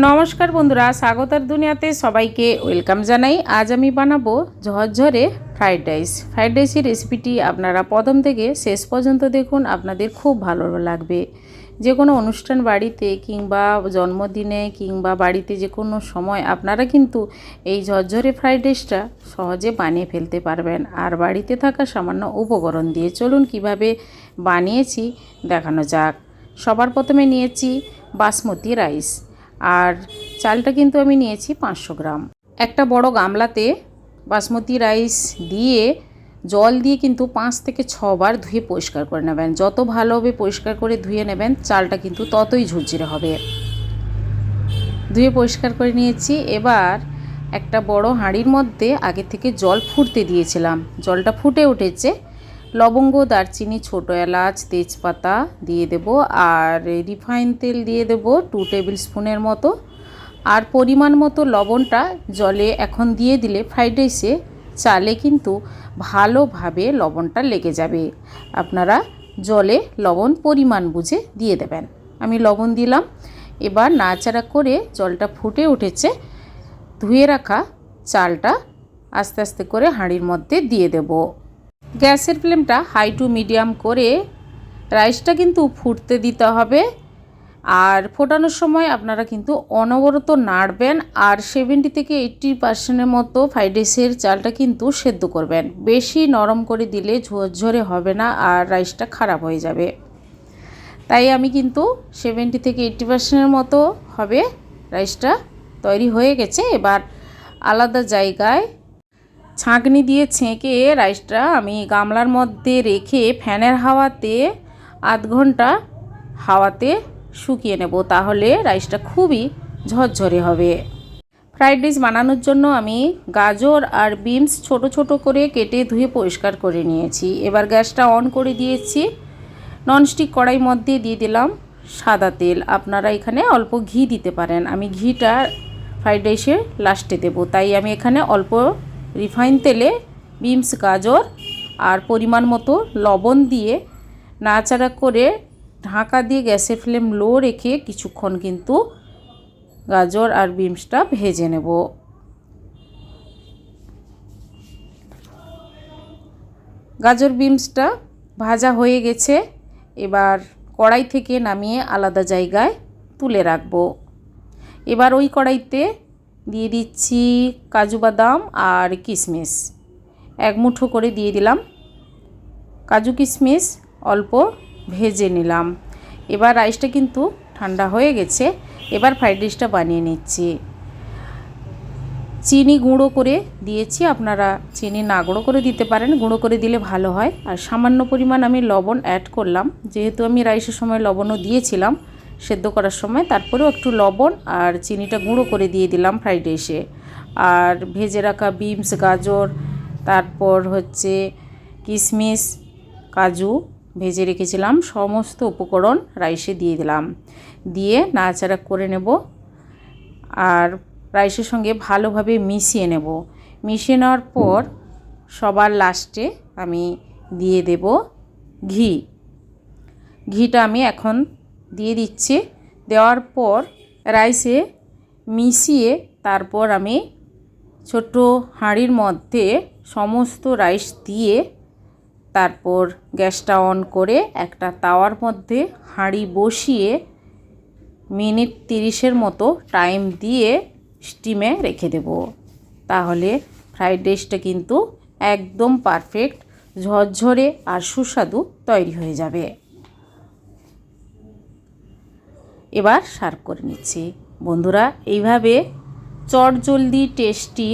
নমস্কার বন্ধুরা, স্বাগতার দুনিয়াতে সবাইকে ওয়েলকাম জানাই। আজ আমি বানাবো ঝরঝরে ফ্রাইড রাইসের রেসিপিটি আপনারা প্রথম থেকে শেষ পর্যন্ত দেখুন, আপনাদের খুব ভালো লাগবে। যে কোনো অনুষ্ঠান বাড়িতে কিংবা জন্মদিনে কিংবা বাড়িতে যে কোনো সময় আপনারা কিন্তু এই ঝরঝরে ফ্রাইড রাইসটা সহজে বানিয়ে ফেলতে পারবেন। আর বাড়িতে থাকা সামান্য উপকরণ দিয়ে চলুন কিভাবে বানিয়েছি দেখানো যাক। সবার প্রথমে নিয়েছি বাসমতি রাইস, আর চালটা কিন্তু আমি নিয়েছি 500 গ্রাম। একটা বড় গামলাতে বাসমতি রাইস দিয়ে জল দিয়ে কিন্তু 5 থেকে 6 বার ধুয়ে পরিষ্কার করে নেবেন। যত ভালোভাবে পরিষ্কার করে ধুয়ে নেবেন চালটা কিন্তু ততই ঝুরঝুরে হবে। ধুয়ে পরিষ্কার করে নিয়েছি। এবার একটা বড় হাঁড়ির মধ্যে আগে থেকে জল ফুটতে দিয়েছিলাম, জলটা ফুটে উঠেছে। লবঙ্গ, দারচিনি, ছোটো এলাচ, তেজপাতা দিয়ে দেব, আর রিফাইন তেল দিয়ে দেব 2 টেবিল স্পুনের মতো। আর পরিমাণ মতো লবণটা জলে এখন দিয়ে দিলে ফ্রাইড রাইসে চালে কিন্তু ভালোভাবে লবণটা লেগে যাবে। আপনারা জলে লবণ পরিমাণ বুঝে দিয়ে দেবেন। আমি লবণ দিলাম। এবার নাড়াচাড়া করে জলটা ফুটে উঠেছে, ধুয়ে রাখা চালটা আস্তে আস্তে করে হাঁড়ির মধ্যে দিয়ে দেব। গ্যাসের ফ্লেমটা হাই টু মিডিয়াম করে রাইসটা কিন্তু ফুটতে দিতে হবে। আর ফোটানোর সময় আপনারা কিন্তু অনবরত নাড়বেন। আর 70 থেকে 80% মতো ফ্রাইড রাইসের চালটা কিন্তু সেদ্ধ করবেন। বেশি নরম করে দিলে ঝরঝরে হবে না আর রাইসটা খারাপ হয়ে যাবে। তাই আমি কিন্তু 70 থেকে 80% মতো হবে। রাইসটা তৈরি হয়ে গেছে। এবার আলাদা জায়গায় ছাঁকনি দিয়ে ছেঁকে রাইসটা আমি গামলার মধ্যে রেখে ফ্যানের হাওয়াতে আধ ঘন্টা হাওয়াতে শুকিয়ে নেব, তাহলে রাইসটা খুবই ঝরঝরে হবে। ফ্রাইড রাইস বানানোর জন্য আমি গাজর আর বিনস ছোট ছোট করে কেটে ধুয়ে পরিষ্কার করে নিয়েছি। এবার গ্যাসটা অন করে দিয়েছি। ননস্টিক কড়াই মধ্যে দিয়ে দিলাম সাদা তেল। আপনারা এখানে অল্প ঘি দিতে পারেন। আমি ঘিটা ফ্রাইড রাইসে লাস্টে দেব, তাই আমি এখানে অল্প রিফাইন তেলে বিনস, গাজর আর পরিমাণ মতো লবণ দিয়ে নাড়াচাড়া করে ঢাকা দিয়ে গ্যাসের ফ্লেম লো রেখে কিছুক্ষণ কিন্তু গাজর আর বিনসটা ভেজে নেব। গাজর বিনসটা ভাজা হয়ে গেছে। এবার কড়াই থেকে নামিয়ে আলাদা জায়গায় তুলে রাখবো। এবার ওই কড়াইতে দিয়ে দিচ্ছি কাজু বাদাম আর কিশমিশ। এক মুঠো করে দিয়ে দিলাম। কাজু কিশমিশ অল্প ভেজে নিলাম। এবার রাইসটা কিন্তু ঠান্ডা হয়ে গেছে। এবার ফ্রাইড রাইসটা বানিয়ে নিচ্ছি। চিনি গুঁড়ো করে দিয়েছি, আপনারা চিনি না গুঁড়ো করে দিতে পারেন, গুঁড়ো করে দিলে ভালো হয়। আর সামান্য পরিমাণ আমি লবণ অ্যাড করলাম, যেহেতু আমি রাইসের সময় লবণও দিয়েছিলাম সেদ্ধ করার সময়। তারপরেও একটু লবণ আর চিনিটা গুঁড়ো করে দিয়ে দিলাম ফ্রাইড রাইসে। আর ভেজে রাখা বিনস, গাজর, তারপর হচ্ছে কিশমিশ, কাজু ভেজে রেখেছিলাম, সমস্ত উপকরণ রাইসে দিয়ে দিলাম। দিয়ে নাড়াচাড়া করে নেব আর রাইসের সঙ্গে ভালোভাবে মিশিয়ে নেব। মিশিয়ে নেওয়ার পর সবার লাস্টে আমি দিয়ে দেব ঘি। ঘিটা আমি এখন দিয়ে দিচ্ছি। দেওয়ার পর রাইসে মিশিয়ে তারপর আমি ছোট হাঁড়ির মধ্যে সমস্ত রাইস দিয়ে তারপর গ্যাসটা অন করে একটা তাওয়ার মধ্যে হাঁড়ি বসিয়ে মিনিট 30-এর মতো টাইম দিয়ে স্টিমে রেখে দেব। তাহলে ফ্রাইড রাইসটা কিন্তু একদম পারফেক্ট ঝরঝরে আর সুস্বাদু তৈরি হয়ে যাবে। এবার সার্ভ করে নিচ্ছি। বন্ধুরা, এইভাবে চটজলদি টেস্টি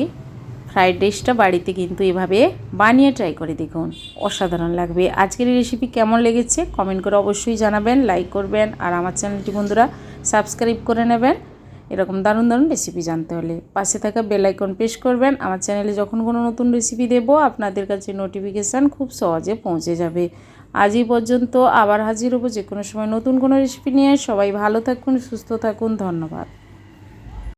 ফ্রাইড রাইসটা বাড়িতে কিন্তু এভাবে বানিয়ে ট্রাই করে দেখুন, অসাধারণ লাগবে। আজকের এই রেসিপি কেমন লেগেছে কমেন্ট করে অবশ্যই জানাবেন, লাইক করবেন আর আমার চ্যানেলটি বন্ধুরা সাবস্ক্রাইব করে নেবেন। এরকম দারুণ দারুণ রেসিপি জানতে হলে পাশে থাকা বেল আইকন প্রেস করবেন। আমার চ্যানেলে যখন কোনো নতুন রেসিপি দেব আপনাদের কাছে নোটিফিকেশান খুব সহজে পৌঁছে যাবে। আজ এই পর্যন্ত, আবার হাজির হব যে কোনো সময় নতুন কোনো রেসিপি নিয়ে। সবাই ভালো থাকুন, সুস্থ থাকুন। ধন্যবাদ।